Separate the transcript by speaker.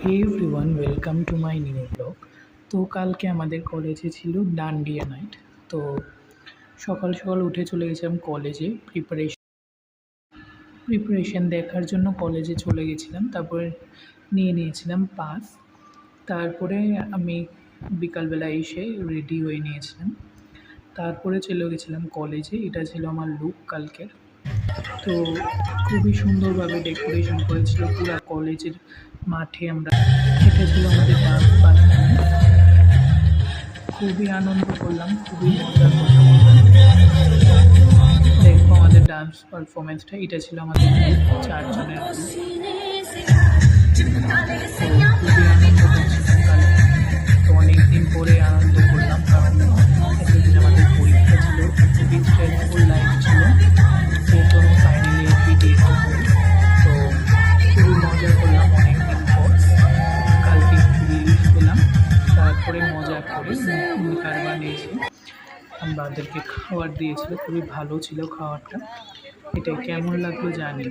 Speaker 1: Hey everyone, welcome to my new blog. তো কালকে আমাদের কলেজে ছিল ডান্ডিয়া নাইট। তো সকাল সকাল উঠে চলে গেছিলাম কলেজে প্রিপারেশন দেখার জন্য কলেজে চলে গেছিলাম। তারপরে নিয়ে নিয়েছিলাম পাস। তারপরে আমি বিকালবেলা এসে রেডি হয়ে নিয়েছিলাম। তারপরে চলে গেছিলাম কলেজে। এটা ছিল আমার লুক কালকের। তো খুবই সুন্দরভাবে ডেকোরেশন করেছিল পুরা কলেজের মাঠে। এটা ছিল আমাদের ডান্স পারফরমেন্স। খুবই আনন্দ করলাম, খুবই মজা করলাম। দেখো আমাদের ডান্স পারফরমেন্সটা, এটা ছিল আমাদের গ্রুপ, 4 জনের গ্রুপ। তো খুবই আনন্দ করছিলাম কালকে। তো অনেকদিন পরে আনন্দ করলাম, কারণ এতদিন আমাদের পরীক্ষা ছিল, খুবই স্ট্রেসফুল লাইফ ছিল, যেহেতু আমি ফাইনালি বিডিএসে পড়ি। তো খুবই মজা করলাম অনেকদিন পর। কালকে একটু রিলিফ পেলাম। তারপরে মজা করে কারবার নিয়েছি, আমাদেরকে খাবার দিয়েছিল, খুবই ভালো ছিল খাবারটা। এটা কেমন লাগলো জানি।